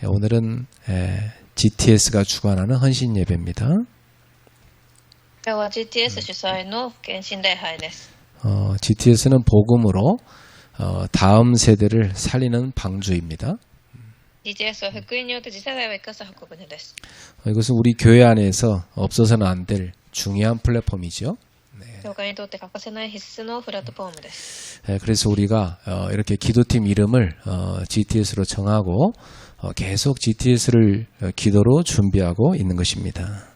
오늘은 GTS가 주관하는 헌신 예배입니다. 今日は GTS 主催の献身礼拝です。 GTS는 복음으로 다음 세대를 살리는 방주입니다. GTS は福音によって次世代を生かす運ぶのです。 이것은 우리 교회 안에서 없어서는 안 될 중요한 플랫폼이죠. 教会にとって欠かせない必須のプラットフォームです。 그래서 우리가 이렇게 기도팀 이름을 GTS로 정하고 계속 GTS를 기도로 준비하고 있는 것입니다.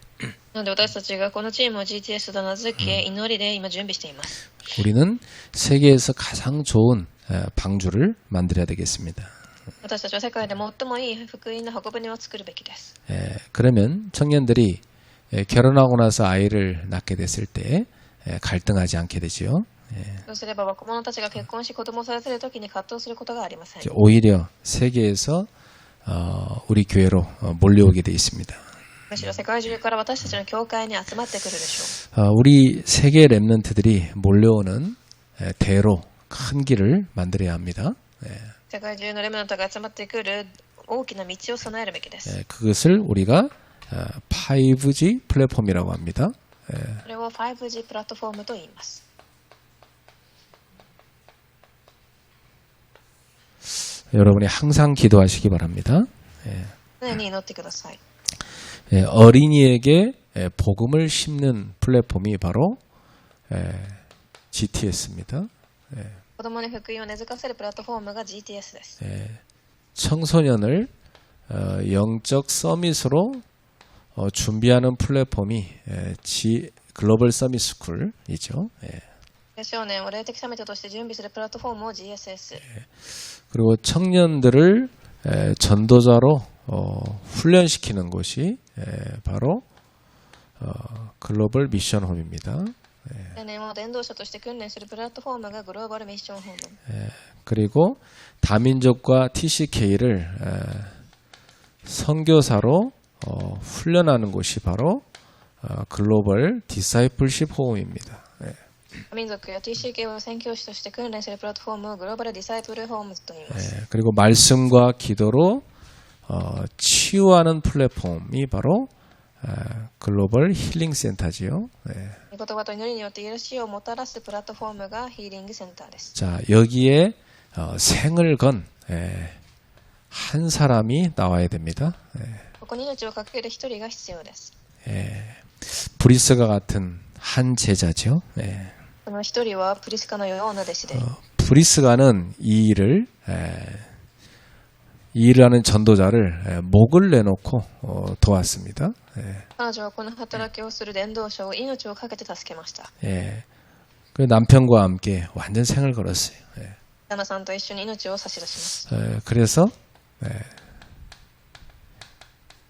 なので私たちがこのチームを GTS と名付け、祈りで今準備しています。 우리는 세계에서 가장 좋은 방주를 만들어야 되겠습니다. 私たちは世界で最もいい福音の運ぶにを作るべきです。 그러면 청년들이 결혼하고 나서 아이를 낳게 됐을 때 갈등하지 않게 되지요. そうすれば若者たちが結婚し子供を育てるときに葛藤することがありません。 오히려 세계에서 우리 교회로 몰려오게 돼 있습니다. むしろ世界中から私たちの教会に集まってくるでしょう。 우리 세계 랩런트들이 몰려오는 대로 큰 길을 만들어야 합니다. 世界中のレムナントが集まってくる大きな道を備えるべきです。 그것을 우리가 5G 플랫폼이라고 합니다. これを 5G プラットフォームと言います。 여러분이 항상 기도하시기 바랍니다. 常に祈ってください。 어린이에게 복음을 심는 플랫폼이 바로 GTS입니다. 子供に福音を根付かせるプラットフォームが GTS です。 청소년을 영적 서밋으로 준비하는 플랫폼이 글로벌 서밋 스쿨이죠. 少年を霊的サミットとして準備するプラットフォームを GSS。 그리고 청년들을 전도자로 훈련시키는 곳이 바로 글로벌 미션 홈입니다. 青年を伝道者として訓練するプラットフォームがグローバルミッションホーム。 그리고 다민족과 TCK를 선교사로 훈련하는 곳이 바로 글로벌 디사이플십 홈입니다. 民族や TCK を宣教師として訓練するプラットフォームをグローバルディサイプルホームズと言います。 그리고 말씀과 기도로 치유하는 플랫폼이 바로 글로벌 힐링 센터지요. 言葉と祈りによって癒しをもたらすプラットフォームがヒーリングセンターです。 자, 여기에 생을 건 한 사람이 나와야 됩니다. ここに命をかける一人が必要です。 브리스가 같은 한 제자죠. この一人はプリスカのような弟子で、 브리스가는 이 일을 하는 전도자를 목을 내놓고 도왔습니다. 彼女はこの働きをする伝道者を命をかけて助けました。 그 남편과 함께 완전 생을 걸었어요. 旦那さんと一緒に命を差し出します。 그래서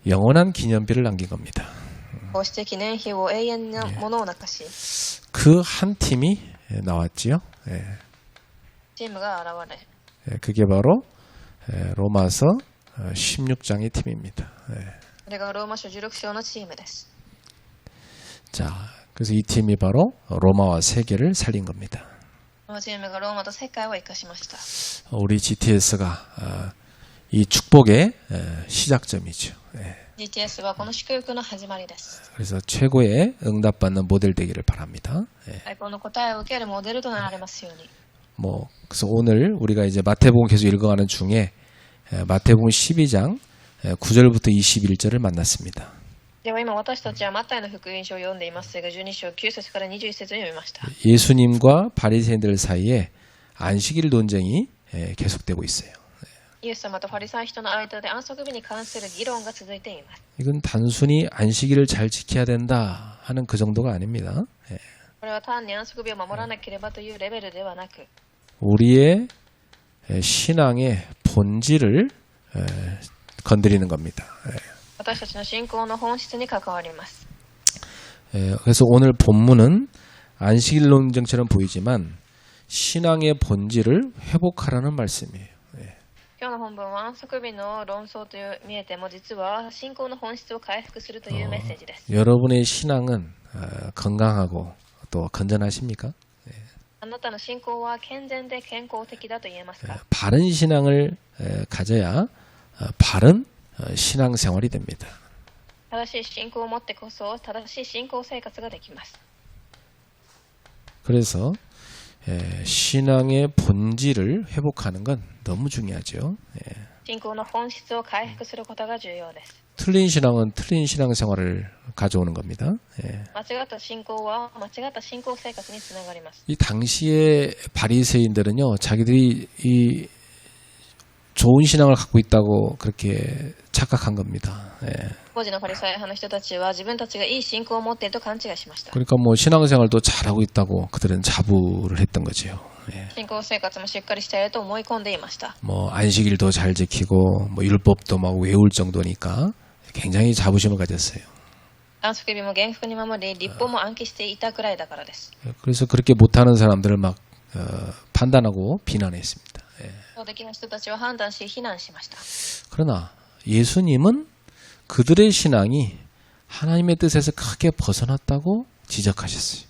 영원한 기념비를 남긴 겁니다. こうして記念碑を永遠なものをなかし、 그 한 팀이 나왔지요. チームが現れ、 그게 바로 로마서 16장의 팀입니다. それがローマ書16章のチームです。 자, 그래서 이 팀이 바로 로마와 세계를 살린 겁니다. このチームがローマと世界を生かしました。 우리 GTS가 이 축복의 시작점이죠. GTS はこの祝福の始まりです。 그래서 최고의 응답받는 모델 되기를 바랍니다. 最高の答えを受ける모델となられますように。 그래서 오늘 우리가 이제 마태복음 계속 읽어가는 중에 마태복음 12장 9절부터 21절을 만났습니다. では今私たちはマタイの福音書を読んでいますが、12章9節から21節を読みました。 예수님과 바리새인들 사이에 안식일 논쟁이 계속되고 있어요. イエス様とファリサイ人の間で安息日に関する議論が続いています。 이건 단순히 안식일을 잘 지켜야 된다 하는 그 정도가 아닙니다. これは単に安息日を守らなければというレベルではなく、 우리의 신앙의 본질을 건드리는 겁니다. 私たちの信仰の本質に関わります。 그래서 오늘 본문은 안식일 논쟁처럼 보이지만 신앙의 본질을 회복하라는 말씀이에요. 今日の本文は安息日の論争と見えても実は信仰の本質を回復するというメッセージです。 여러분의 신앙은 건강하고 또 건전하십니까? あなたの信仰は健全で健康的だと言えますか？ 바른 신앙을 가져야 바른 신앙생활이 됩니다. 正しい信仰を持ってこそ正しい信仰生活ができます。 그래서 신앙의 본질을 회복하는 건 너무 중요하죠. 信仰の本質を回復することが重要です。 틀린 신앙은 틀린 신앙생활을 가져오는 겁니다. 間違った信仰は間違った信仰生活につながります。 이 당시의 바리새인들은요, 자기들이 이 좋은 신앙을 갖고 있다고 그렇게 착각한 겁니다. 当時のパリサイ派の人たちは自分たちがいい信仰を持っていると勘違いしました。 그러니까 뭐 신앙생활도 잘하고 있다고 그들은 자부를 했던 거지요. 信仰生活もしっかりしていると思い込んでいました。 뭐 안식일도 잘 지키고 뭐 율법도 막 외울 정도니까 굉장히 자부심을 가졌어요. 安息日も厳格に守り、立法も暗記していたくらいだからです。 그래서 그렇게 못하는 사람들을 막 판단하고 비난했습니다. そうできない人たちは判断し非難しました。 그러나 예수님은 그들의 신앙이 하나님의 뜻에서 크게 벗어났다고 지적하셨어요.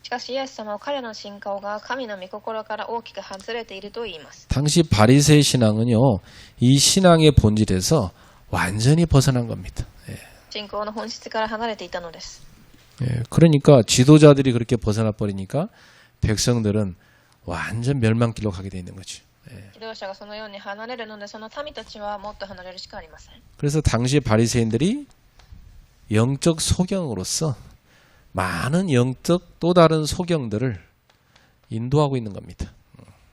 しかしイエス様は彼の信仰が神の御心から大きく外れていると言います。 당시 바리새의 신앙은요, 이 신앙의 본질에서 완전히 벗어난 겁니다. 信仰の本質から離れていたのです。 그러니까 지도자들이 그렇게 벗어나 버리니까 백성들은 완전 멸망길로 가게 돼 있는 거죠. 指導者がそのように離れるので、その民たちはもっと離れるしかありません。 그래서 당시 바리새인들이 영적 소경으로서 많은 영적 또 다른 소경들을 인도하고 있는 겁니다.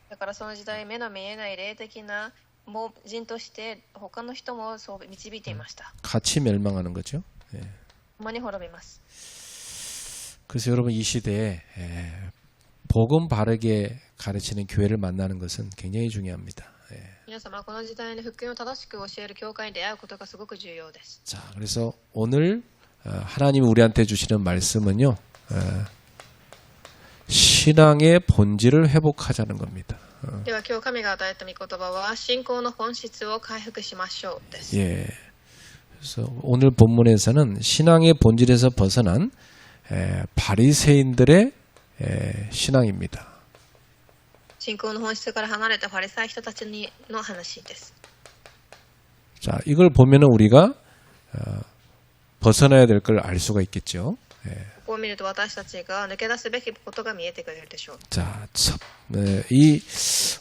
だからその時代、目の見えない霊的な盲人として他の人もそう導いていました。 같이 멸망하는 거죠. 共に滅びます。 그래서 여러분 이 시대에 복음 바르게 가르치는 교회를 만나는 것은 굉장히 중요합니다. 皆様はこの時代に福音を正しく教える教会に出会うことがすごく重要です。 자, 그래서 오늘 하나님이 우리한테 주시는 말씀은요, 신앙의 본질을 회복하자는 겁니다. では今日神が与えた御言葉は信仰の本質を回復しましょうです。 예. 그래서 오늘 본문에서는 신앙의 본질에서 벗어난 바리새인들의 신앙입니다. 信仰の本質から離れたファリサイ人たちの話です。 자, 이걸 보면은 우리가 벗어나야 될 걸 알 수가 있겠죠. ここを見ると私たちが抜け出すべきことが見えてくれるでしょう。 자, 이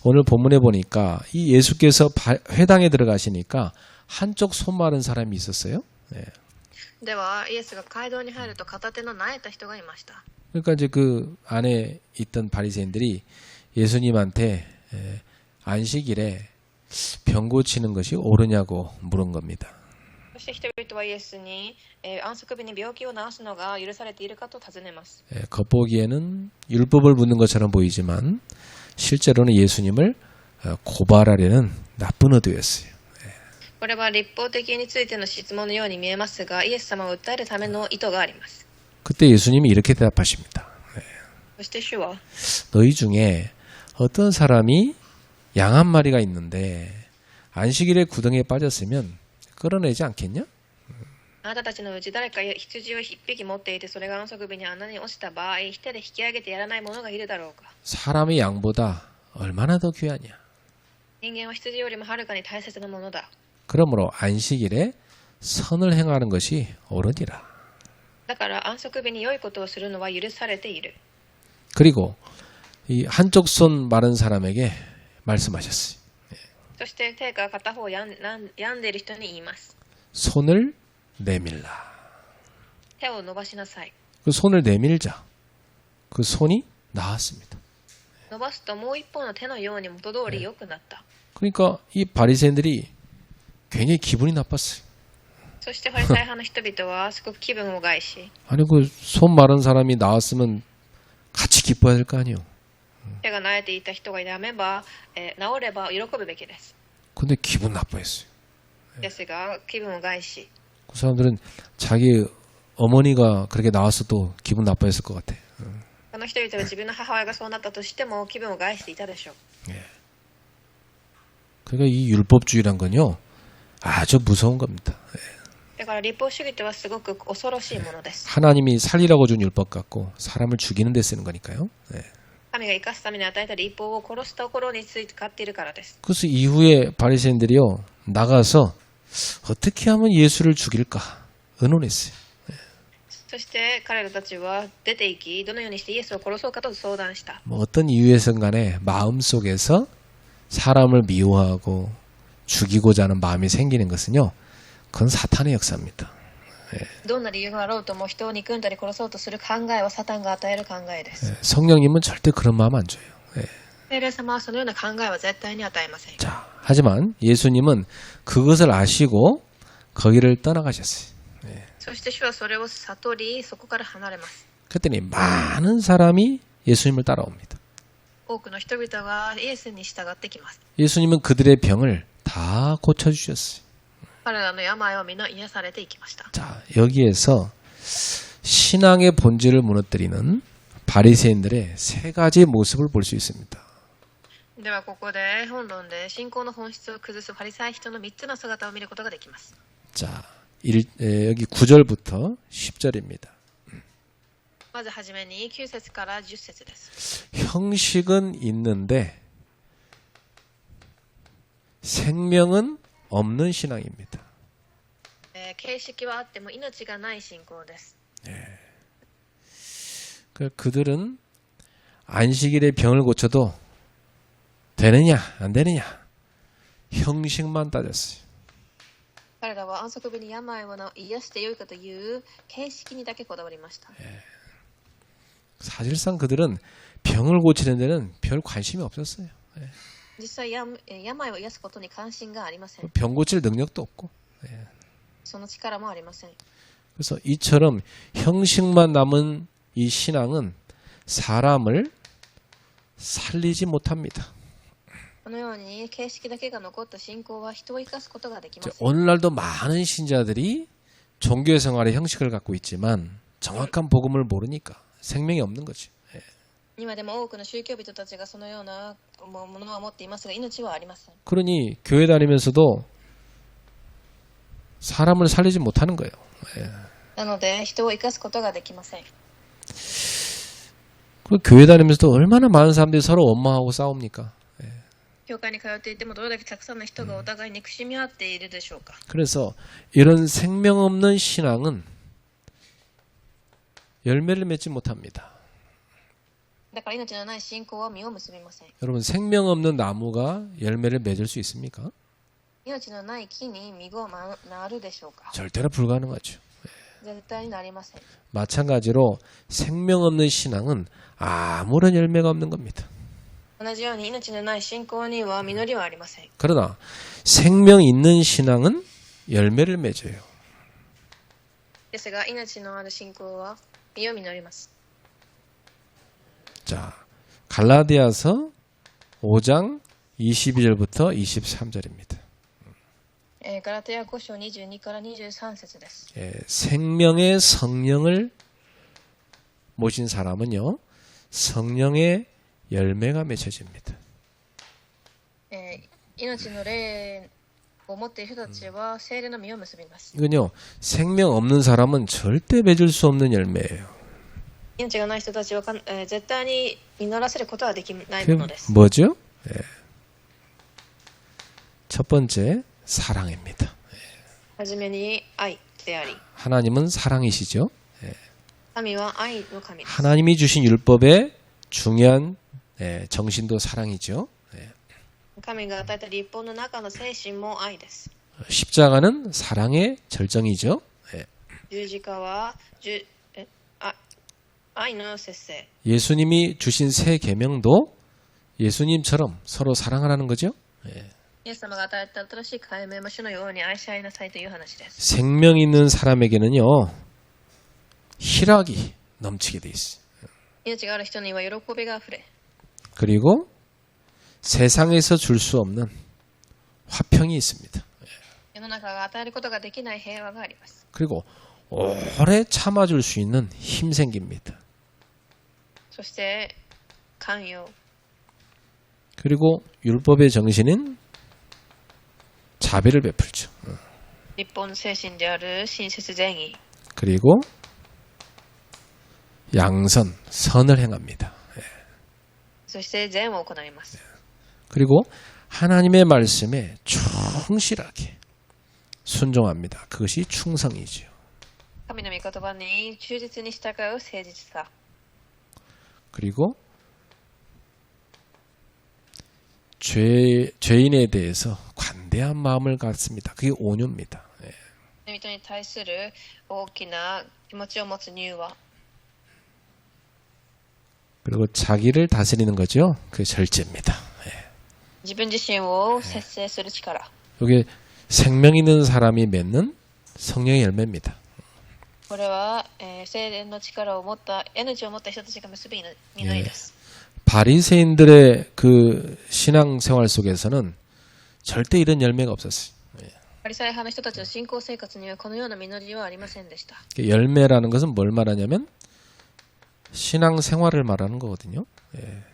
오늘 본문에 보니까 이 예수께서 회당에 들어가시니까 한쪽 손 마른 사람이 있었어요. ではイエスが街道に入ると片手の萎えた人がいました。 그러니까 이제 그 안에 있던 바리새인들이 예수님한테 안식일에 병 고치는 것이 옳으냐고 물은 겁니다. そして人々はイエスに、安息日に病気を治すのが許されているかと尋ねます。 겉보기에는 율법을 묻는 것처럼 보이지만 실제로는 예수님을 고발하려는 나쁜 의도였어요. これは立法的についての質問のように見えますが、イエス様を訴えるための意図があります。 그때 예수님이 이렇게 대답하십니다. そして主は 너희 중에 어떤 사람이 양 한 마리가 있는데 안식일에 구덩이에 빠졌으면 끌어내지 않겠냐? あなたたちのうち誰か羊を一匹持っていてそれが安息日に穴に落ちた場合、手で引き上げてやらない者がいるだろうか。 사람의 양보다 얼마나 더 귀하냐? 人間は羊よりもはるかに大切なものだ。 그러므로 안식일에 선을 행하는 것이 옳으니라. だから安息日に良いことをするのは許されている。 그리고 이 한쪽 손 마른 사람에게 말씀하셨어요. そして手が片方病んでいる人に言います。 손을 내밀라. 手を伸ばしなさい。 그 손을 내밀자. 그 손이 나았습니다. 伸ばすともう一方の手のように元通り良くなった。 그러니까 이 바리새인들이 굉장히 기분이 나빴어요. そしてファリサイ派の人々はすごく気分を害し、 아니 그 손 마른 사람이 나았으면 같이 기뻐해야 될 거 아니에요. 手が萎えていた人が治れば喜ぶべきです。 근데 기분 나빠했어요. ですが気分を害し、 그 사람들은 자기 어머니가 그렇게 나왔어도 기분 나빠했을 것 같아. あの人々は自分の母親がそうなったとしても気分を害していたでしょう。 그러니까 이 율법주의란 건요 아주 무서운 겁니다. だから立法主義とはすごく恐ろしいものです。 하나님이 살리라고 준 율법 같고 사람을 죽이는 데 쓰는 거니까요. 神が生かすために与えた立法を殺すところに使っているからです。 그래서 이후에 바리새인들이요 나가서 어떻게 하면 예수를 죽일까 의논했어요. そして彼らたちは出て行き、どのようにしてイエスを殺そうかと相談した。 뭐 어떤 이유에선 간에 마음속에서 사람을 미워하고 죽이고자 하는 마음이 생기는 것은요. 그건 사탄의 역사입니다. どんな理由があろうとも人を憎んだり殺そうとする考えはサタンが与える考えです。 성령님은 절대 그런 마음 안 줘요. 聖霊様はそのような考えは絶対に与えません。 자, 하지만 예수님은 그것을 아시고 거기를 떠나가셨어요. そして主はそれを悟り、そこから離れます。 그랬더니 많은 사람이 예수님을 따라옵니다. 多くの人々がイエスに従ってきます。 예수님은 그들의 병을 다 고쳐주셨어요. 彼らの病を皆癒されていきました。 자, 여기에서 신앙의 본질을 무너뜨리는 바리새인들의 세 가지 모습을 볼 수 있습니다. ではここで本論で信仰の本質を崩すファリサイ人の3つの姿を見ることができます。 자, 여기 9절부터 10절입니다. まずはじめに9節から10節です。 형식은 있는데 생명은 없는 신앙입니다. 形式はあっても命がない信仰です。 그들은 안식일에 병을 고쳐도 되느냐 안 되느냐 형식만 따졌어요. 彼らは安息日に病を癒してよいかという形式にだけこだわりました。 사실상 그들은 병을 고치는 데는 별 관심이 없었어요. 実際病を癒すことに関心がありません。 병 고칠 능력도 없고. その力もありません。 그래서 이처럼 형식만 남은 이 신앙은 사람을 살리지 못합니다. このように形式だけが残った信仰は人を生かすことができません。 오늘날도 많은 신자들이 종교 생활의 형식을 갖고 있지만 정확한 복음을 모르니까 생명이 없는 거죠. 今でも多くの宗教人たちがそのようなものは持っていますが命はありません。 그러니 교회 다니면서도 사람을 살리지 못하는 거예요. なので人を生かすことができません。 그 교회 다니면서도 얼마나 많은 사람들이 서로 원망하고 싸웁니까? 教会に通っていてもどれだけたくさんの人がお互い憎しみ合っているでしょうか。 그래서 이런 생명 없는 신앙은 열매를 맺지 못합니다. だから命のない信仰は実を結びません。 여러분 생명 없는 나무가 열매를 맺을 수 있습니까? 命のない木に実がなるでしょうか。 절대로 불가능하죠. 絶対になりません。 마찬가지로 생명 없는 신앙은 아무런 열매가 없는 겁니다. 同じように命のない信仰には実りはありません。 그러나 생명 있는 신앙은 열매를 맺어요. ですが命のある信仰は実を実ります。 자, 갈라디아서 5장 22절부터 23절입니다. ガラテヤ5章22から23節です。 생명의 성령을 모신 사람은요, 성령의 열매가 맺혀집니다. 命の霊を持っている人たちは聖霊の実を結びます。 이건요, 생명 없는 사람은 절대 맺을 수 없는 열매예요. 命がない人たちは絶対に実らせることはできないものです。 뭐죠? 첫 번째, 사랑입니다. はじめに愛であり、 하나님은 사랑이시죠. 神は愛の神です。 하나님이 주신 율법의 중요한 정신도 사랑이죠. 神が与えた立法の中の精神も愛です。 십자가는 사랑의 절정이죠. 十字架は愛の節制。 예수님이 주신 새 계명도 예수님처럼 서로 사랑하라는 거죠. イエス様が与えた新しい誡命も主のように愛し合いなさいという話です。 생명 있는 사람에게는요, 희락이 넘치게 돼 있어요. 命がある人には喜びがあふれ、 그리고 세상에서 줄 수 없는 화평이 있습니다. 世の中が与えることができない平和があります。 그리고 오래 참아줄 수 있는 힘 생깁니다. そして寛容。 그리고 율법의 정신은 자비를 베풀죠. 立法の精神である親切善意。 그리고 양선, 선을 행합니다. そして善を行います。 그리고 하나님의 말씀에 충실하게 순종합니다. 그것이 충성이죠. 神の御言葉に忠実に従う誠実さ。 그리고 죄인에 대해서 관대한 마음을 갖습니다. 그게 온유입니다. 예. 罪人に対する大きな気持ちを持つ柔和。 그리고 자기를 다스리는 거죠. 그게 절제입니다. 예. 自分自身を節制する力。 이게 생명 있는 사람이 맺는 성령의 열매입니다. これは、聖霊の力を持った、命を持った人たちが結ぶ実りです。 바리새인들의 그 신앙생활 속에서는 절대 이런 열매가 없었어요. パリサイ派の人たちの信仰生活にはこのような実りはありませんでした。 열매라는 것은 뭘 말하냐면 신앙생활을 말하는 거거든요. 예.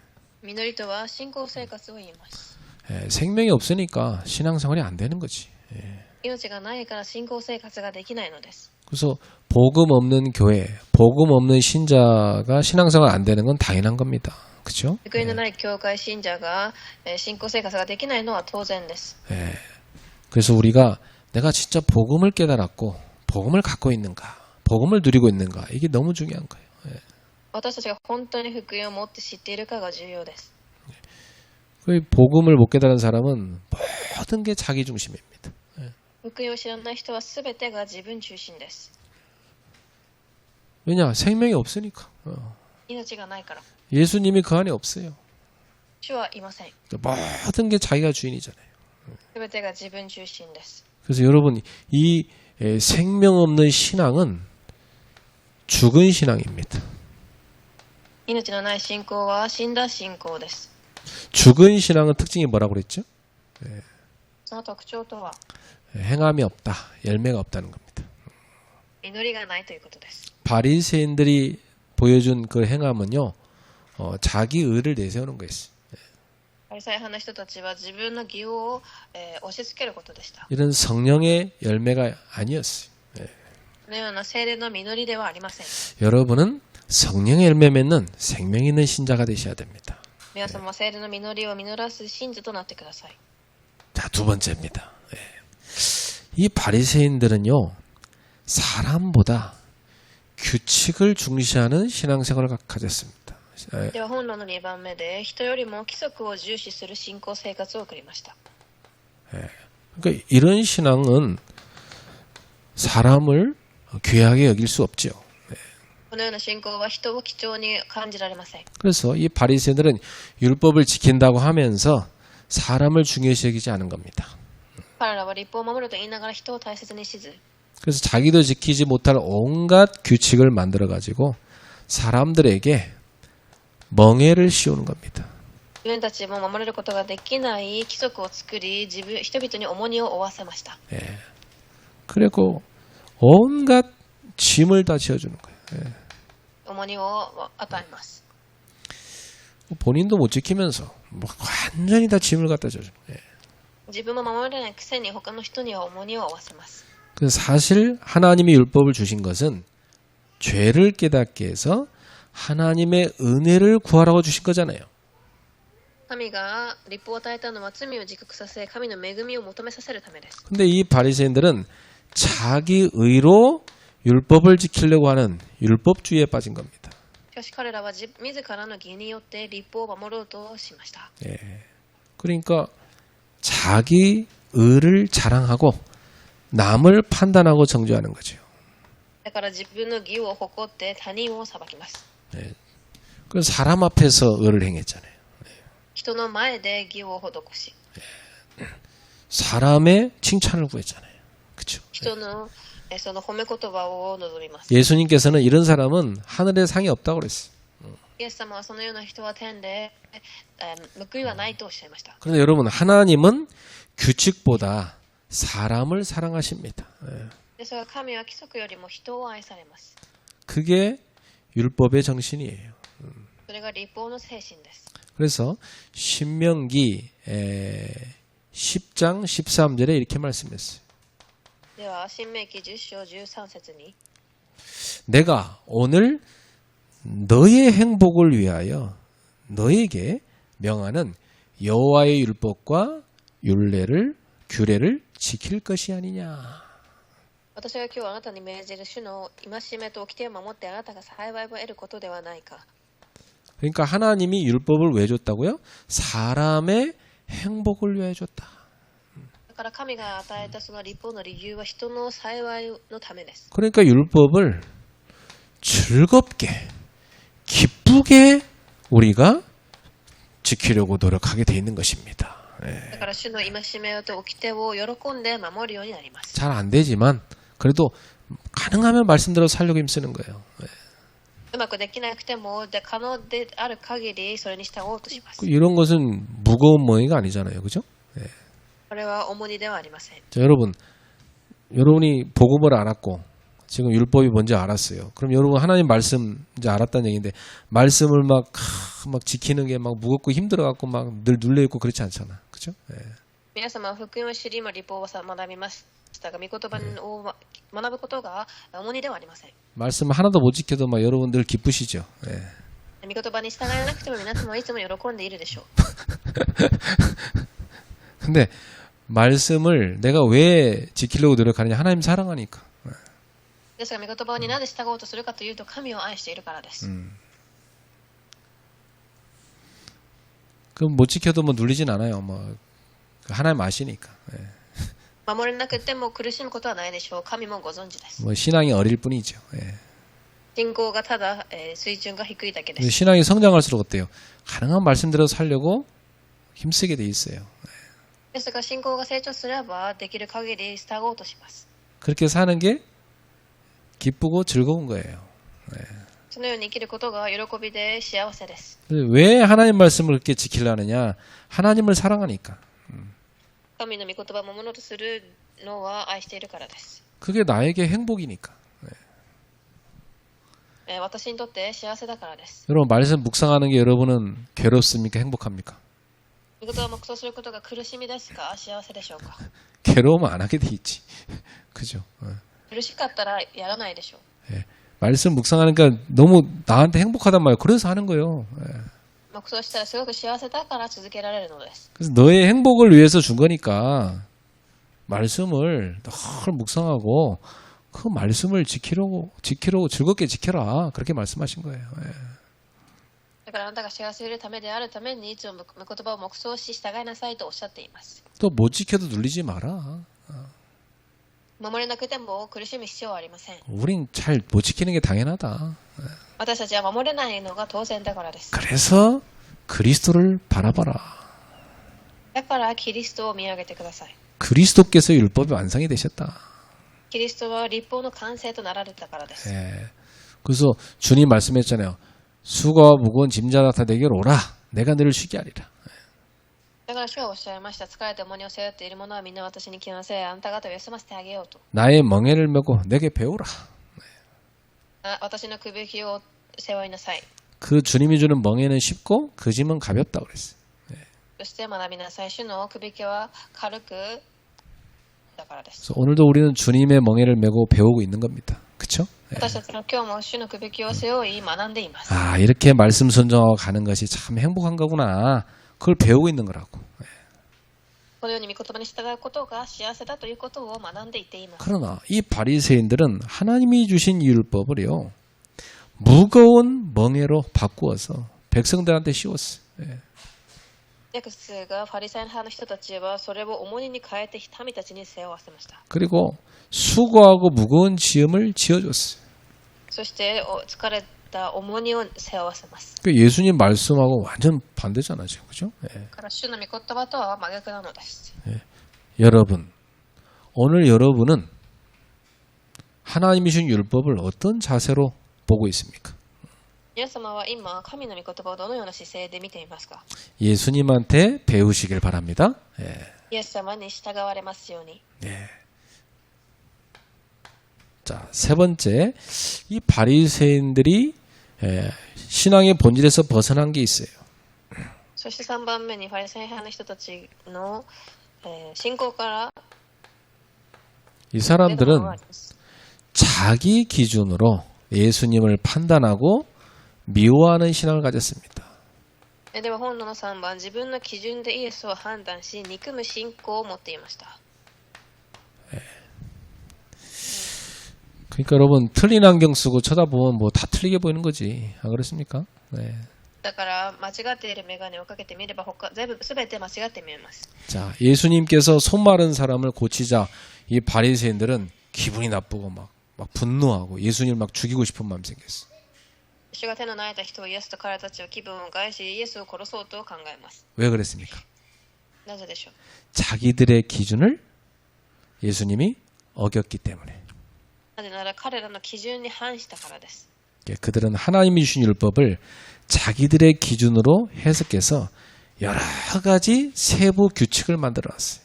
実りとは信仰生活を言います。 예, 생명이 없으니까 신앙생활이 안 되는 거지. 예. 命がないから信仰生活ができないのです。 그래서 복음 없는 교회, 복음 없는 신자가 신앙생활 안 되는 건 당연한 겁니다. 그렇죠? 福音のない教会信者が信仰生活ができないのは当然です。 예. 그래서 우리가 내가 진짜 복음을 깨달았고 복음을 갖고 있는가, 복음을 누리고 있는가 이게 너무 중요한 거예요. 예. 私たちが本当に福音を持って知っているかが重要です。 그 복음을 못 깨달은 사람은 모든 게 자기 중심입니다. 福音を知らない人は全てが自分中心です。 왜냐? 생명이 없으니까. 命がないから。 예수님이 그 안에 없어요. 主はいません。 모든 게 자기가 주인이잖아요. 全てが自分中心です。 그래서 여러분 이 생명 없는 신앙은 죽은 신앙입니다. 命のない信仰は死んだ信仰です。 죽은 신앙은 특징이 뭐라고 그랬죠? その特徴とは 행함이 없다, 열매가 없다는 겁니다. 実りがないということです。 바리새인들이 보여준 그 행함은요, 자기 의를 내세우는 거였어요. パリサイ派の人たちは自分の義を、押し付けることでした。 이런 성령의 열매가 아니었어요. このような聖霊の実りではありません。 여러분은 성령의 열매 맺는 생명 있는 신자가 되셔야 됩니다. 皆様は聖霊の実りを実らす信者となってください。 자, 두 번째입니다. 이 바리새인들은요, 사람보다 규칙을 중시하는 신앙생활을 가졌습니다. では本論の2番目で人よりも規則を重視する信仰生活を送りました。 그러니까 이런 신앙은 사람을 귀하게 여길 수 없죠. このような信仰は人を貴重に感じられません。 그래서 이 바리새인들은 율법을 지킨다고 하면서 사람을 중요시 여기지 않은 겁니다. 彼らは立法を守ると言いながら人を大切にしず、 그래서 자기도 지키지 못할 온갖 규칙을 만들어 가지고 사람들에게 멍해를 씌우는 겁니다. 自分たちも守れることができない規則を作り、人々に重荷を負わせました。 그리고 온갖 짐을 다 지어주는 거예요. 重荷を与えます。 본인도 못 지키면서 완전히 다 짐을 갖다 줘요. 自分も守れないくせに他の人には重荷を負わせます。 그래서 사실 하나님이 율법을 주신 것은 죄를 깨닫게 해서 하나님의 은혜를 구하라고 주신 거잖아요. 神が立法を与えたのは罪を自覚させ、神の恵みを求めさせるためです。 근데 이 바리새인들은 자기 의로 율법을 지키려고 하는 율법주의에 빠진 겁니다. しかし彼らは自らの義によって立法を守ろうとしました。 그러니까 자기 의를 자랑하고 남을 판단하고 정죄하는 거죠. だから自分の義を誇って他人を裁きます。 그래서 사람 앞에서 의를 행했잖아요. 人の前で義を施し、 사람의 칭찬을 구했잖아요. 그렇죠? 人のその褒め言葉を望みます。 예수님께서는 이런 사람은 하늘에 상이 없다고 그랬어요. イエス様はそのような人は天で報いはないとおっしゃいました。 그런데 여러분 하나님은 규칙보다 사람을 사랑하십니다. ですが神は規則よりも人を愛されます。 그게 율법의 정신이에요. それが立法の精神です。 그래서 신명기 10장 13절에 이렇게 말씀했어요. では新明記10章13節に 내가 오늘 너의 행복을 위하여 너에게 명하는 여호와의 율법과 규례를 지킬 것이 아니냐. 私が今日あなたに命じる主の戒めと掟を守ってあなたが幸いを得ることではないか。 그러니까 하나님이 율법을 왜 줬다고요? 사람의 행복을 위해 줬다. だから神が与えたその立法の理由は人の幸いのためです。 그러니까 율법을 즐겁게 기쁘게 우리가 지키려고 노력하게 돼 있는 것입니다. だから主の戒めと掟を喜んで守るようになります。 잘 안 되지만 그래도 가능하면 말씀대로 살려고 힘쓰는 거예요. うまくできなくても可能である限りそれに従おうとします。 이런 것은 무거운 멍이가 아니잖아요. 그죠? これは重荷ではありません。 자, 여러분이 복음을 알았고 지금 율법이 뭔지 알았어요. 그럼 여러분 하나님 말씀 이제 알았다는 얘기인데 말씀을 막 지키는 게 막 무겁고 힘들어갖고 막 늘 눌려있고 그렇지 않잖아. 그죠? 皆様は福音を知り、立法を学びましたが、御言葉を学ぶことが重荷ではありません。 말씀 하나도 못 지켜도 막 여러분 늘 기쁘시죠. 御言葉に従えなくても皆様はいつも喜んでいるでしょう。 근데 말씀을 내가 왜 지키려고 노력하느냐? 하나님 사랑하니까. ですが、御言葉になぜ従おうとするかというと、神を愛しているからです。 그럼 못 지켜도 뭐 눌리진 않아요. 뭐 하나님 아시니까. 守れなくても苦しむことはないでしょう。神もご存知です。 뭐 신앙이 어릴 뿐이죠. 信仰がただ、水準が低いだけで 근데 す。 신앙이 성장할수록 어때요? 가능한 말씀대로 살려고 힘쓰게 돼 있어요. ですが、信仰が成長すれば、できる限り従おうとします。 그렇게 사는 게 기쁘고 즐거운 거예요. そのように生きることが喜びで幸せです。 왜 하나님 말씀을 그렇게 지키려느냐? 하나님을 사랑하니까. 神の御言葉を守ろうとするのは愛しているからです。 그게 나에게 행복이니까. 私にとって幸せだからです。 여러분 말씀 묵상하는 게 여러분은 괴롭습니까? 행복합니까? 御言葉を黙想することが苦しみですか？幸せでしょうか？ 괴로우면 안 하게 돼 있지. 그죠? 苦しかったらやらないでしょう。 말씀 묵상하니까 너무 나한테 행복하단 말이에요. 그래서 하는 거예요. 黙想したらすごく幸せだから続けられるのです。 그래서 너의 행복을 위해서 준 거니까 말씀을 늘 묵상하고 그 말씀을 지키려고 즐겁게 지켜라. 그렇게 말씀하신 거예요. だからあなたが幸せでいるためであるためにいつも御言葉を黙想し従いなさいとおっしゃっています。 또 못 지켜도 눌리지 마라. 守れなくても苦しむ必要はありません。 우린 잘 못 지키는 게 당연하다. 私たちは守れないのが当然だからです。 그래서 그리스도를 바라봐라. だからキリストを見上げてください。 그리스도께서 율법이 완성이 되셨다. キリストは立法の完成となられたからです。 그래서 주님 말씀했잖아요. 수고와 무거운 짐자다 다 내게로 오라. 내가 너를 쉬게 하리라. だから主はおっしゃいました。疲れて重荷を背負っている者はみんな私に来なさい。あなた方を休ませてあげようと。 나의 멍에를 메고 내게 배우라. 私の首輝きを背負いなさい。 그 주님이 주는 멍에는 쉽고 그 짐은 가볍다 그랬어요. そして学びなさい。主の首輝きは軽くだからです。 그래서 오늘도 우리는 주님의 멍에를 메고 배우고 있는 겁니다. 그렇죠? 私たちの今日も主の首輝きを背負い学んでいます。 아, 이렇게 말씀 순종하고 가는 것이 참 행복한 거구나. 그걸 배우고 있는 거라고. このように御言葉に従うことが幸せだということを学んでいっています。 그러나 이 바리새인들은 하나님이 주신 이 율법을요. 무거운 멍에로 바꾸어서 백성들한테 씌웠어요. 約数がファリサイ派の人たちはそれを重荷に変えて民たちに背負わせました。 그리고 수고하고 무거운 짐을 지어줬어요. そして疲れた重荷を背負わせます。 그 예수님 말씀하고 완전 반대잖아요, 지금. 그죠? だから主の御言葉とは真逆なのです。 여러분, 오늘 여러분은 하나님이 준 율법을 어떤 자세로 보고 있습니까? 皆様は今神の御言葉をどのような姿勢で見ていますか？ 예수님한테 배우시길 바랍니다. イエス様に従われますように。 자, 세 번째, 이 바리새인들이 신앙의 본질에서 벗어난 게 있어요. そして3番目にファリサイ派の人たちの、信仰から 이 사람들은 자기 기준으로 예수님을 판단하고 미워하는 신앙을 가졌습니다. では本の3番、自分の基準でイエスを判断し憎む信仰を持っていました。 그러니까 여러분 틀린 안경 쓰고 쳐다보면 뭐 다 틀리게 보이는 거지. 안 그렇습니까? 네. だから間違っている眼鏡をかけてみれば全て間違って見えます。 자, 예수님께서 손 마른 사람을 고치자 이 바리새인들은 기분이 나쁘고 막 분노하고 예수님을 막 죽이고 싶은 마음이 생겼어. 主が手の泣いた人を癒すと彼たちは気分を害しイエスを殺そうと考えます。 왜 그랬습니까? なぜでしょう。 자기들의 기준을 예수님이 어겼기 때문에. なぜなら彼らの基準に反したからです。 그들은 하나님이 주신 율법을 자기들의 기준으로 해석해서 여러 가지 세부 규칙을 만들어 놨어요.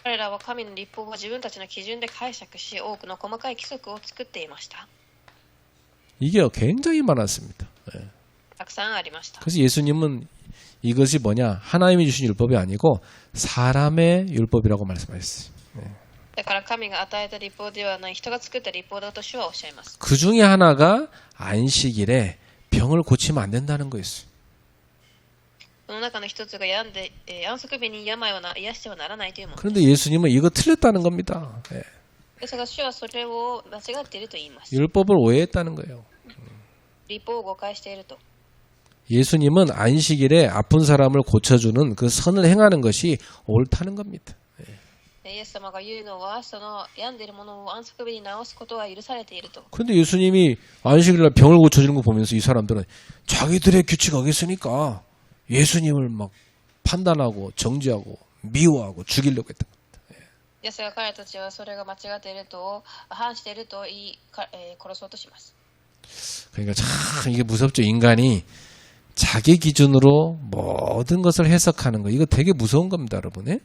彼らは神の律法を自分たちの基準で解釈し多くの細かい規則を作っていました。 이게 굉장히 많았습니다. たくさんありました。 그래서 예수님은 이것이 뭐냐? 하나님이 주신 율법이 아니고 사람의 율법이라고 말씀하셨어요. だから神が与えた律法ではない人が作った律法だと主はおっしゃいます。 그 중에 하나가 안식일에 병을 고치면 안 된다는 거였어요. その中の一つが病んで安息日に病を癒してはならないというものです。 그런데 예수님은 이거 틀렸다는 겁니다. 예. ですが主はそれを間違っていると言います。 율법을 오해했다는 거예요. 律法を誤解していると。 예수님은 안식일에 아픈 사람을 고쳐주는 그 선을 행하는 것이 옳다는 겁니다. イエス様が言うのはその病んでいるものを安息日に治すことは許されていると。 그런데 예수님이 안식일날 병을 고쳐주는 거 보면서 이 사람들은 자기들의 규칙 어겼으니까 예수님을 막 판단하고 정죄하고 미워하고 죽이려고 했다. ですが彼たちはそれが間違っていると反していると言い殺そうとします。 그러니까 참 이게 무섭죠. 인간이 자기 기준으로 모든 것을 해석하는 거 이거 되게 무서운 겁니다, 여러분. 예.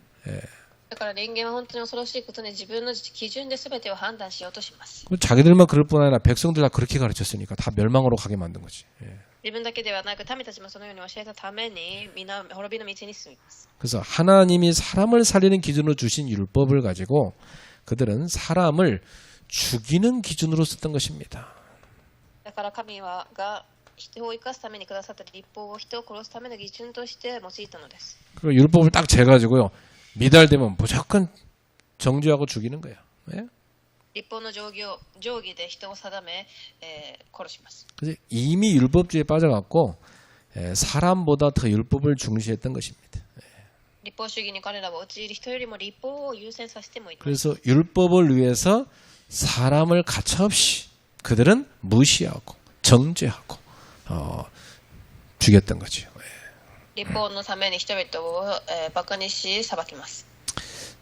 だから人間は本当に恐ろしいことに自分の基準で全てを判断しようとします。 자기들만 그럴 뿐 아니라 백성들 다 그렇게 가르쳤으니까 다 멸망으로 가게 만든 거지. 예. 自分だけではなく民たちもそのように教えたために皆滅びの道に進みます。 그래서 하나님이 사람을 살리는 기준으로 주신 율법을 가지고 그들은 사람을 죽이는 기준으로 썼던 것입니다. だから神が人を生かすためにくださった律法を人を殺すための基準として用いたのです。 그리고 율법을 딱 재가지고요. 미달되면 무조건 정죄하고 죽이는 거야. 예? 律法の定規で人を定め、殺します。 그래서 이미 율법주의에 빠져갖고 사람보다 더 율법을 중시했던 것입니다. 律法主義に彼らは陥り人よりも律法を優先させてもいます。 그래서 율법을 위해서 사람을 가차없이 그들은 무시하고 정죄하고 죽였던 거죠. 律法のために人々を、バカにし裁きます。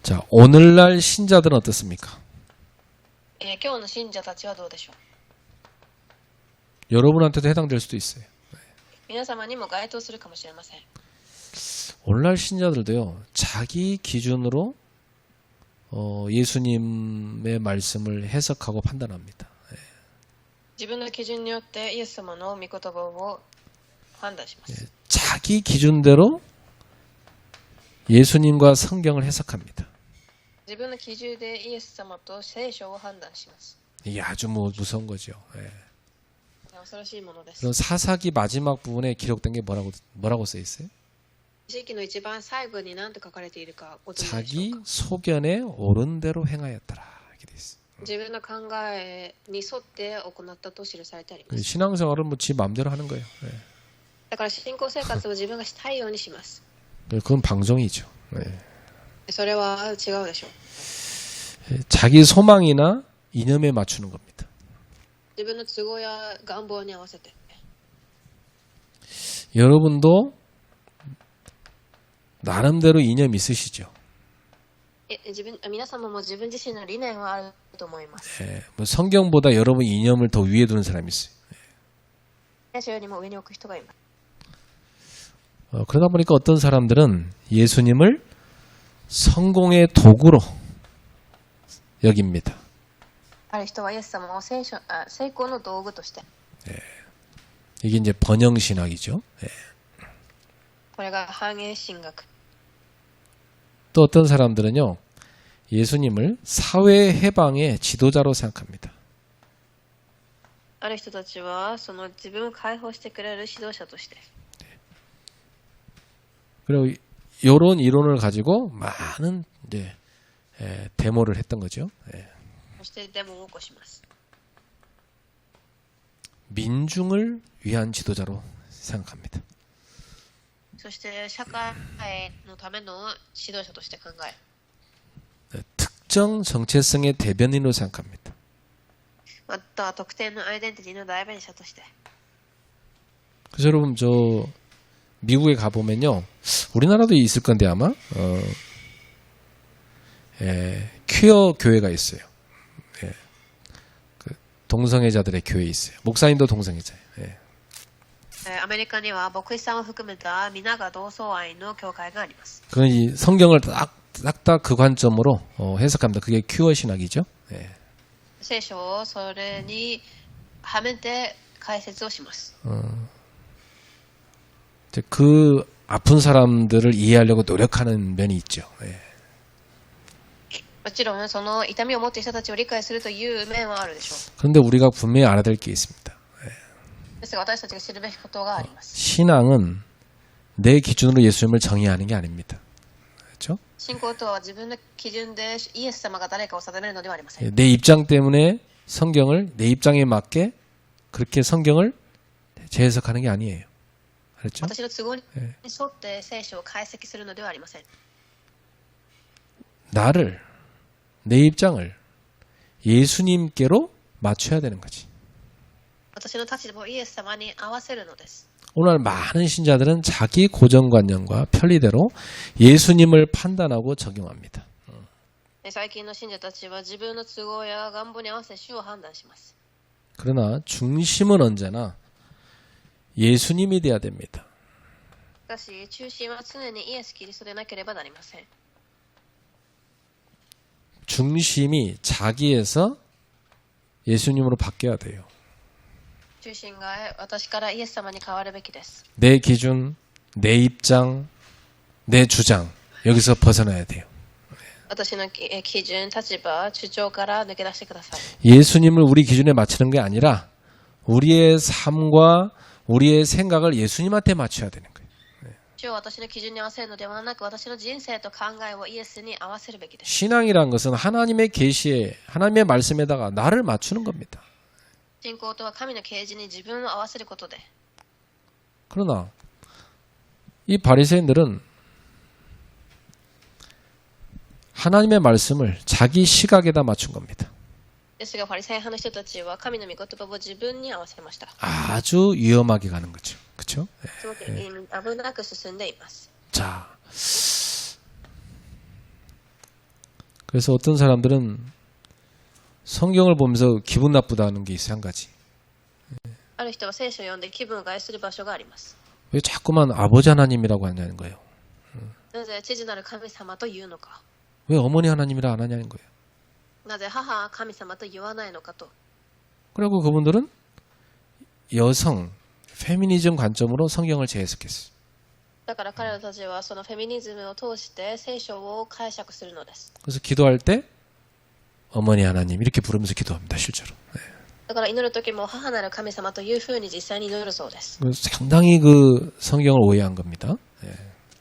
자, 오늘날 신자들은 어떻습니까? 今日の信者たちはどうでしょう。 여러분한테도 해당될 수도 있어요. 皆様にも該当するかもしれません。 오늘날 신자들도요, 자기 기준으로 예수님의 말씀을 해석하고 판단합니다. 自分の基準によってイエス様の御言葉を判断します。 자기 기준대로 예수님과 성경을 해석합니다. 自分の基準でイエス様と聖書を判断します。 이게 아주 무서운 거죠. 예. 恐ろしいものです。 그럼 사사기 마지막 부분에 기록된 게 뭐라고 써 있어요? 時期の一番最後に何と書かれているかご存知でしょう 자기 か。 소견에 옳은 대로 행하였더라. 이렇게 돼 있어요. 自分の考えに沿って行ったと記されてあります。 신앙생활은 뭐 지 마음대로 하는 거예요. 예. だから信仰生活を自分がしたいようにします。 그건 방종이죠. 예. それは違うでしょう。 자기 소망이나 이념에 맞추는 겁니다. 自分の都合や願望に合わせて。 여러분도 나름대로 이념 있으시죠? 皆様も自分自身の理念はあると思います。 예, 뭐 성경보다 여러분 이념을 더 위에 두는 사람이 있어요. 聖書よりも上に置く人がいます。 그러다 보니까 어떤 사람들은 예수님을 성공의 도구로 여깁니다. ある人はイエス様を成功の道具として。 이게 이제 번영신학이죠. 예. これが繁栄神学。 또 어떤 사람들은요, 예수님을 사회 해방의 지도자로 생각합니다. ある人たちはその自分を解放してくれる指導者として。 그리고 이런 이론을 가지고 많은 이제 데모를 했던 거죠. 예. そしてデモを起こします。 민중을 위한 지도자로 생각합니다. そして社会のための指導者として考え、 네, 특정 정체성의 대변인으로 생각합니다. または特定のアイデンティティの代弁者として。 그래서 여러분 저 미국에 가보면요, 우리나라도 있을 건데 아마 퀴어 교회가 있어요. 예, 그 동성애자들의 교회 있어요. 목사님도 동성애자예요. 예. アメリカには牧師さんを含めた皆が同窓愛の教会があります。 그건 이 성경을 딱딱 그 관점으로 해석합니다. 그게 퀴어 신학이죠. 예. 聖書をそれにはめて解説をします。 이제 그 아픈 사람들을 이해하려고 노력하는 면이 있죠. 예. もちろんその痛みを持っている人たちを理解するという面はあるでしょう。 그런데 우리가 분명히 알아야 될 게 있습니다. ですが私たちが知るべきことがあります。 신앙은 내 기준으로 예수님을 정의하는 게 아닙니다. 그렇죠? 信仰とは自分の基準でイエス様が誰かを定めるのではありません。 내 입장 때문에 성경을 내 입장에 맞게 그렇게 성경을 재해석하는 게 아니에요. 그렇죠? 私の都合に沿って聖書を解析するのではありません。 나를 내 입장을 예수님께로 맞춰야 되는 거지. 私の立場をイエス様に合わせるのです。 오늘 많은 신자들은 자기 고정관념과 편리대로 예수님을 판단하고 적용합니다. 最近の信者たちは自分の都合や願望に合わせ主を判断します。 그러나 중심은 언제나 예수님이 돼야 됩니다. しかし中心は常にイエス・キリストでなければなりません。 중심이 자기에서 예수님으로 바뀌어야 돼요. 中心が私からイエス様に変わるべきです。 내 기준, 내 입장, 내 주장 여기서 벗어나야 돼요. 私の基準、立場、主張から抜け出してください。 예수님을 우리 기준에 맞추는 게 아니라 우리의 삶과 우리의 생각을 예수님한테 맞춰야 되는 거예요. 主を私の基準に合わせるのではなく、私の人生と考えをイエスに合わせるべきです。 신앙이란 것은 하나님의 계시에 하나님의 말씀에다가 나를 맞추는 겁니다. 信仰とは神の啓示に自分を合わせることで。 그러나 이 바리새인들은 하나님의 말씀을 자기 시각에다 맞춘 겁니다. ですが、ファリサイ派の人たちは神の御言葉を自分に合わせました。 아주 위험하게 가는 거죠. 그렇죠? すごく危なく進んでいます。 자, 그래서 어떤 사람들은 성경을 보면서 기분 나쁘다는 게 있어요. 한 가지. ある人は聖書を読んで気分を害する場所があります。 왜 자꾸만 아버지 하나님이라고 하냐는 거예요. なぜ父なる神様というのか。 왜 어머니 하나님이라 안 하냐는 거예요. なぜ母神様と言わないのかと。 그리고 그분들은 여성, 페미니즘 관점으로 성경을 재해석했어요. だから彼らたちはそのフェミニズムを通して聖書を解釈するのです。 그래서 기도할 때 어머니 하나님 이렇게 부르면서 기도합니다. 실제로. だから祈る時も母なる神様というふうに実際に祈るそうです。 상당히 그 성경을 오해한 겁니다.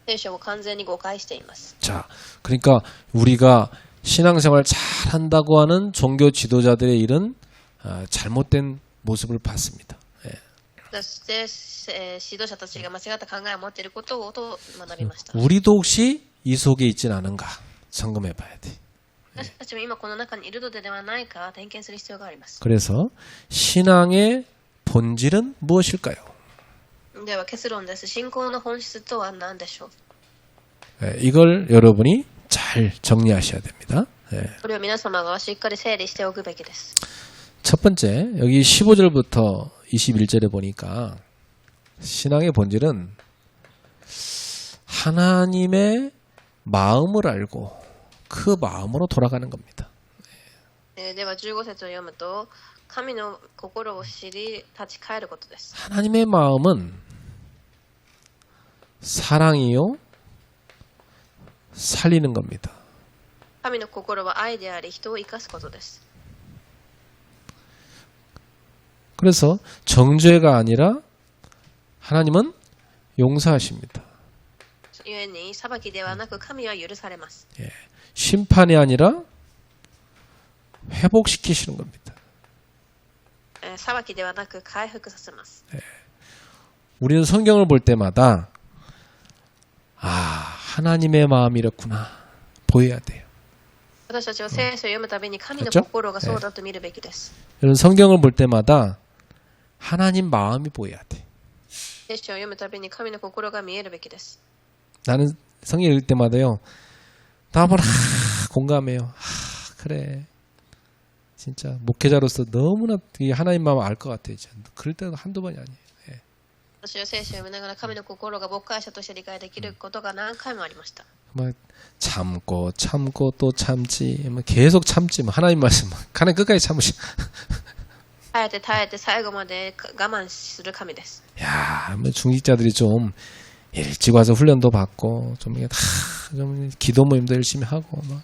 聖書を完全に誤解しています。 자, 그러니까 우리가 신앙생활 잘한다고 하는 종교 지도자들의 이런 잘못된 모습을 봤습니다. そして指導者たちが間違った考えを持っていることを学びました。 우리도 혹시 이 속에 있진 않은가 점검해 봐야 돼. 私たちも今この中にいるのではないか点検する必要があります。 그래서 신앙의 본질은 무엇일까요? では結論です。信仰の本質とは何でしょう。 이걸 여러분이 잘 정리하셔야 됩니다. これを皆様がしっかり整理しておくべきです。 첫 번째, 여기 15절부터 21절에 보니까 신앙의 본질은 하나님의 마음을 알고 그 마음으로 돌아가는 겁니다. では15節を読むと、神の心を知り立ち返ることです。 하나님의 마음은 사랑이요, 살리는 겁니다. 神の心は愛であり人を生かすことです。 그래서 정죄가 아니라 하나님은 용서하십니다. 故に裁きではなく神は許されます。 심판이 아니라 회복시키시는 겁니다. 裁きではなく回復させます。 우리는 성경을 볼 때마다 하나님의 마음이 이렇구나 보여야 돼요. 私たちは聖書を読むたびに神の 그렇죠? 心がそうだと見るべきです。 여러분 성경을 볼 때마다 하나님 마음이 보여야 돼. 聖書を読むたびに神の心が見えるべきです。 나는 성경 읽을 때마다요. 나만 공감해요. 그래. 진짜 목회자로서 너무나 이 하나님 마음 알 것 같아요. 진짜. 그럴 때도 한두 번이 아니에요. 私は聖書を読みながら神の心が牧会者として理解できることが何回もありました。 막 참고 또 참지. 막 계속 참지. 막 하나님 말씀 하나님 끝까지 참으시. 耐えて最後まで我慢する神です。 야, 뭐 중직자들이 좀 일찍 와서 훈련도 받고 좀 이게 좀 기도 모임도 열심히 하고 막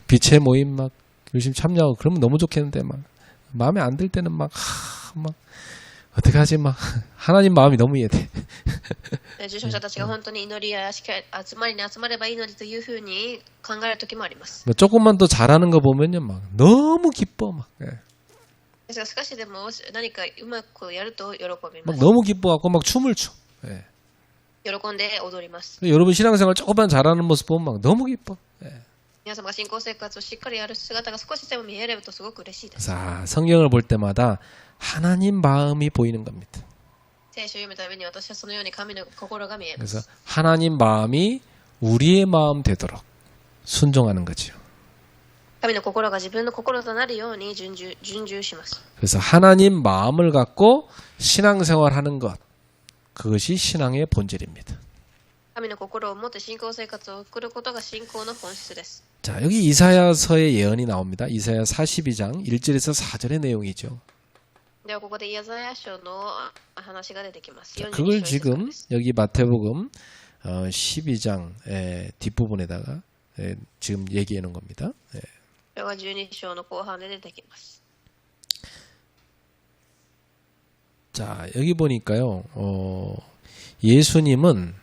빛의 모임 막 열심히 참여하고 그러면 너무 좋겠는데 막 마음에 안 들 때는 막 어떻게 하지 막 하나님 마음이 너무 이해돼. 受賞者たちが本当に祈りや集まりに集まればいいのにというふうに考える時もあります。 조금만 더 잘하는 거 보면요 막 너무 기뻐 막. ですがしかしでも何かうまくやると喜びま 막 す。 너무 기뻐갖고 막 춤을 춰. 喜んで踊ります。 여러분 신앙생활 조금만 잘하는 모습 보면 막 너무 기뻐. 皆様が信仰生活をしっかりやる姿が少しでも見えればとすごく嬉しいです。 자, 성경을 볼 때마다 하나님 마음이 보이는 겁니다. 聖書を読むたびに私はそのように神の心が見えま 그래서 す。 하나님 마음이 우리의 마음 되도록 순종하는 거죠. 神の心が自分の心となるように順従します。 그래서 하나님 마음을 갖고 신앙생활하는 것, 그것이 신앙의 본질입니다. 神の心を持って信仰生活を送ることが信仰の本質です。 자, 여기 이사야서의 예언이 나옵니다. 이사야 42장 1절에서 4절의 내용이죠. ではここでイザヤ書の話が出てきます。 자, 42 그걸 章 지금 です。 여기 마태복음 12장 뒷부분에다가 지금 얘기해 놓은 겁니다. これは12章の後半で出てきます。 자, 여기 보니까요. 예수님은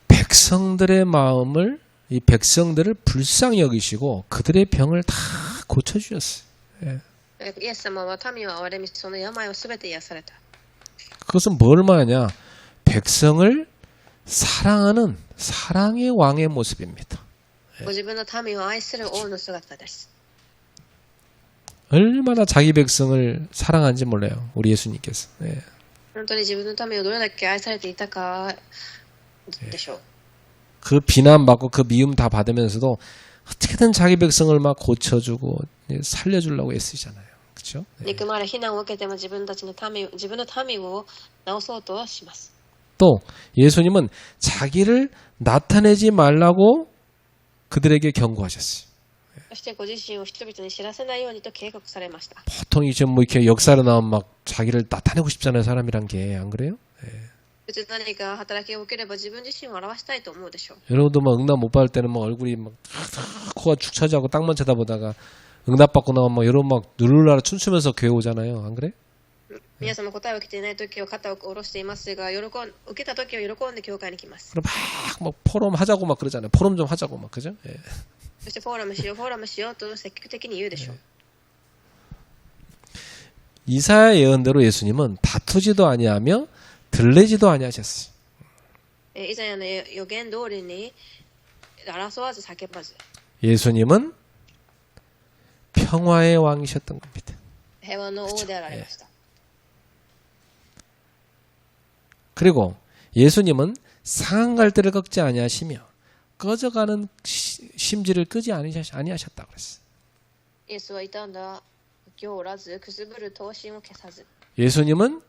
백성들의 마음을 이 백성들을 불쌍히 여기시고 그들의 병을 다 고쳐 주셨어요. イエス様は民を憐れみその病をすべて癒された。 그것은 뭘 말하냐? 백성을 사랑하는 사랑의 왕의 모습입니다. ご自分の民を愛する王の姿です。 얼마나 자기 백성을 사랑하는지 몰라요. 우리 예수님께서. 本当に自分の民をどれだけ愛されていたかでしょう。 그 비난받고 그 미움 다 받으면서도 어떻게든 자기 백성을 막 고쳐주고 살려주려고 애쓰잖아요. 그렇죠? 憎まれ非難を受けても自分の民を治そうとします。 또 예수님은 자기를 나타내지 말라고 그들에게 경고하셨어요. そしてご自身を人々に知らせないようにと警告されました。 보통 이제 뭐 이렇게 역사로 나오면 막 자기를 나타내고 싶잖아요. 사람이란 게 안 그래요? 別に何か働きを受ければ自分自身を表したいと思うでしょう。 여러분도 막 응답 못 받을 때는 막 얼굴이 막 코가 축 처지하고 땅만 쳐다보다가 응답 받고 나면 막 여러분 막 누르르 춤추면서 교회 오잖아요. 안 그래? 皆様答えを受けていない時は肩を下ろしていますが、受けた時は喜んで教会に来ます。 그럼 막 포럼 하자고 막 그러잖아요. 포럼 좀 하자고 막 그죠? 예. そしてフォーラムしようと積極的に言うでしょう。 이사야 예언대로 예수님은 다투지도 아니하며 들레지도 아니하셨어요. 以前の予言通りに争わず叫ばず 예수님은 평화의 왕이셨던 겁니다. 平和の王であられました。 그리고 예수님은 상한 갈대를 꺾지 아니하시며 꺼져가는 심지를 끄지 아니하셨다 그랬어요. イエスは傷んだ気を折らず、くすぶる闘心を消さず。 예수님은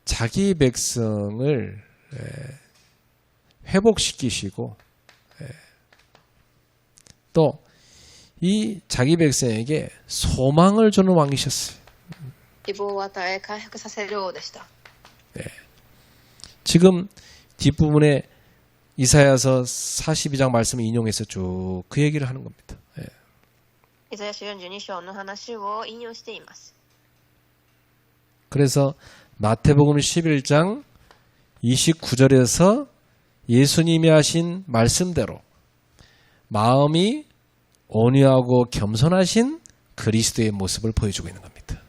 자기 백성을 회복시키시고 또 이 자기 백성에게 소망을 주는 왕이셨어요. 希望を与え回復させる王でした。 지금 뒷부분에 이사야서 42장 말씀을 인용해서 쭉 그 얘기를 하는 겁니다. イザヤ書42章の話を引用しています。 그래서 마태복음 11장 29절에서 예수님이 하신 말씀대로 마음이 온유하고 겸손하신 그리스도의 모습을 보여주고 있는 겁니다.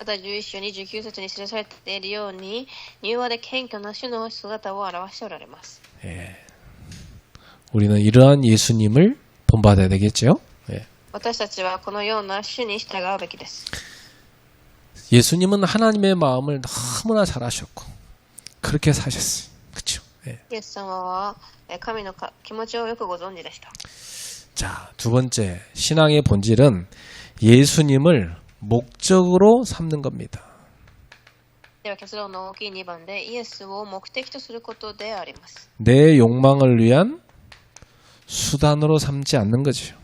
また11章29節に記されているように、柔和で謙虚な主の姿を表しておられます。 우리는 이러한 예수님을 본받아야 되겠죠. 예. 私たちはこのような主に従うべきです。 예수님은 하나님의 마음을 너무나 잘 아셨고 그렇게 사셨어요. 그렇죠? 예. イエス様は神の気持ちをよくご存知でした。 자, 두 번째 신앙의 본질은 예수님을 목적으로 삼는 겁니다. では結論の大きい2番でイエスを目的とすることであります。 내 욕망을 위한 수단으로 삼지 않는 거죠.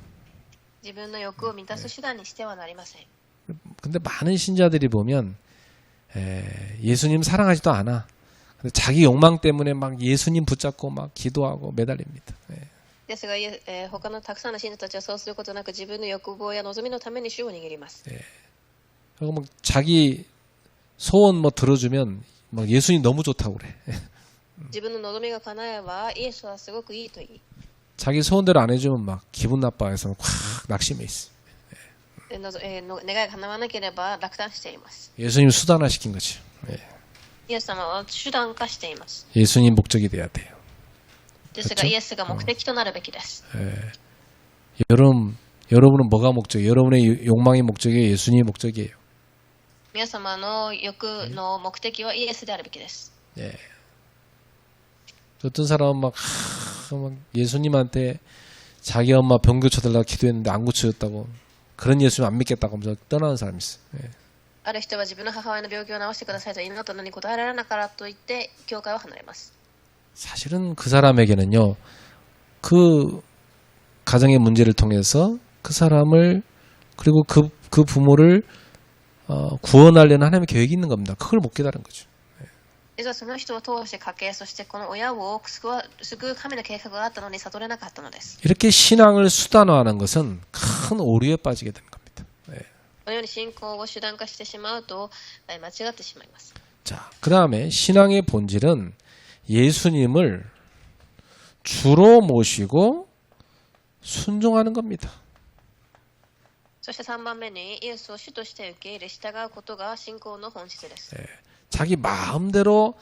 自分の欲を満たす手段にしてはなりません。 근데 많은 신자들이 보면 예수님 사랑하지도 않아. 근데 자기 욕망 때문에 막 예수님 붙잡고 막 기도하고 매달립니다. ですが、他のたくさんの信者たちはそうすることなく自分の欲望や望みのために主を握ります。 그리고 막 자기 소원 뭐 들어주면 막 예수님 너무 좋다고 그래. 自分の望みが叶えばイエスはすごくいいと言い、 자기 소원대로 안 해주면 막 기분 나빠해서 확 낙심해 있어. 願いが叶わなければ落胆しています。 예수님 수단화 시킨 거죠. イエス様は手段化しています。 예수님 목적이 돼야 돼요. ですがイエスが目的となるべきです。 여러분은 뭐가 목적이에요? 여러분의 욕망의 목적이에요? 예수님의 목적이에요? 皆様の欲の目的はイエスであるべきです。 어떤 사람은 막 예수님한테 자기 엄마 병 고쳐달라고 기도했는데 안 고쳐졌다고 그런 예수님 안 믿겠다고 하면서 떠나는 사람이 있어요. ある人は自分の母親の病気を治してくださいと祈ったのに答えられなかったと言って教会を離れます。 사실은 그 사람에게는요, 그 가정의 문제를 통해서 그 사람을 그리고 그 부모를 구원하려는 하나님의 계획이 있는 겁니다. 그걸 못 깨달은 거죠. 実はその人を通して家計、そしてこの親を救う神の計画があったのに悟れなかったのです。 이렇게 신앙을 수단화하는 것은 큰 오류에 빠지게 되는 겁니다. このように信仰を手段化してしまうと間違ってしまいます。 자, 그 다음에 신앙의 본질은 예수님을 주로 모시고 순종하는 겁니다. そして3番目にイエスを主として受け入れ従うことが信仰の本質です。 자기 마음대로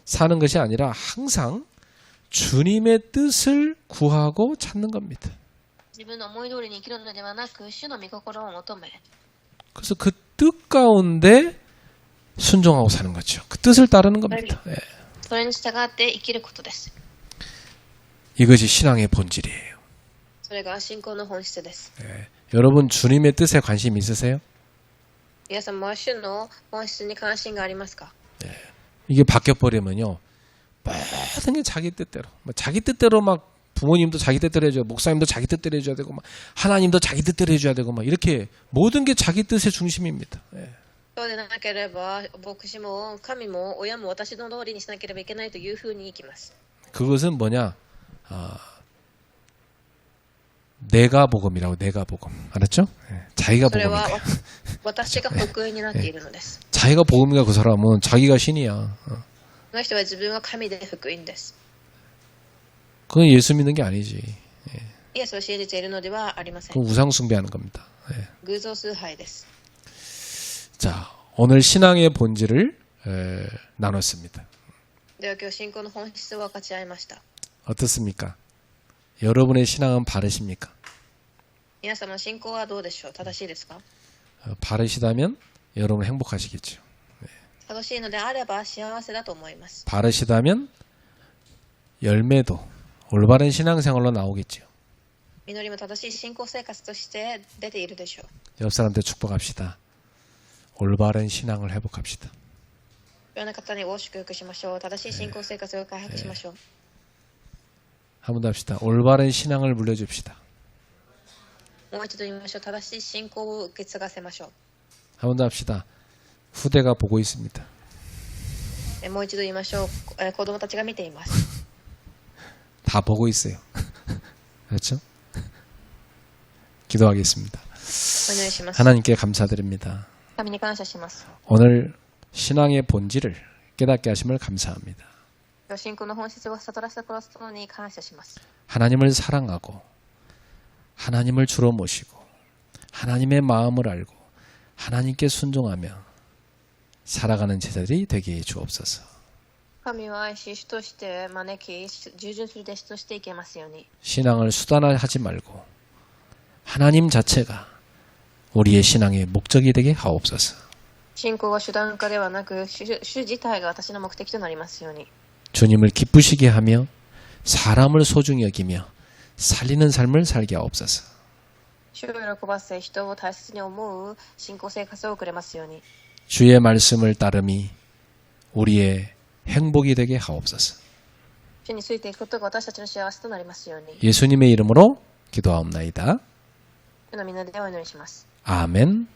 사는 것이 아니라 항상 주님의 뜻을 구하고 찾는 겁니다. 自分の思い通りに生きるのではなく主の御心を求め、 그래서 그 뜻 가운데 순종하고 사는 거죠. 그 뜻을 따르는 겁니다. それに従って生きることです。 이것이 신앙의 본질이에요. それが信仰の本質です。 여러분 주님의 뜻에 관심 있으세요? 皆さんも主の本質に関心がありますか？ 이게 바뀌어버리면요, 모든 게 자기 뜻대로, 자기 뜻대로 막 부모님도 자기 뜻대로 해줘야, 목사님도 자기 뜻대로 해줘야 되고, 막 하나님도 자기 뜻대로 해줘야 되고, 막 이렇게 모든 게 자기 뜻의 중심입니다. そうでなければ牧師も神も親も私の通りにしなければいけないというふうにいきます。 그것은 뭐냐? 내가 복음이라고. 내가 복음. 알았죠? 자기가 それ 복음인 は 거야. 私が福音になっているのです。 자기가 복음이가 그 사람은 자기가 신이야. この人は自分は神で福音です。 그건 예수 믿는 게 아니지. イエスを信じているのではありません。 그건 우상 숭배하는 겁니다. 偶像崇拝です。 자, 오늘 신앙의 본질을 나눴습니다. では今日信仰の本質を分かち合いました。 어떻습니까? 여러분의 신앙은 바르십니까? 皆様の信仰はどうでしょう？正しいですか？ 바르시다면 여러분 행복하시겠죠. 正しいのであれば幸せだと思います。 바르시다면 열매도 올바른 신앙생활로 나오겠죠. 実りも正しい信仰生活として出ているでしょう。 옆 사람한테 축복합시다. 올바른 신앙을 회복합시다. いろんな方にご祝福しましょう。正しい信仰生活を回復しましょう。 한 번 더 합시다. 올바른 신앙을 물려줍시다. もう一度言いましょう。正しい信仰を受け継がせましょ 한 번 더 합시다. 후대가 보고 있습니다. う。もう一度言いましょう。子供たちが見ています。 다 보고 있어요. 그렇죠? 기도하겠습니다. お祈りします。 하나님께 감사드립니다. 神に感謝します。 오늘 신앙의 본질을 깨닫게 하심을 감사합니다. 信仰の本質を悟らせてくださったのに感謝します。 하나님을 사랑하고 하나님을 주로 모시고 하나님의 마음을 알고 하나님께 순종하며 살아가는 제자들이 되게 해 주옵소서. 神を愛し主として招き従順する弟子としていけますように 신앙을 수단화하지 말고 하나님 자체가 우리의 신앙의 목적이 되게 하옵소서. 信仰は手段化ではなく主自体が私の目的となりますように 주님을 기쁘시게 하며 사람을 소중히 여기며 살리는 삶을 살게 하옵소서. 主を喜ばせ人を大切に思う信仰生活をくれますように 주의 말씀을 따름이 우리의 행복이 되게 하옵소서. 主についていくことが私たちの幸せとなりますように 예수님의 이름으로 기도하옵나이다. 主の皆でお祈りします。 아멘.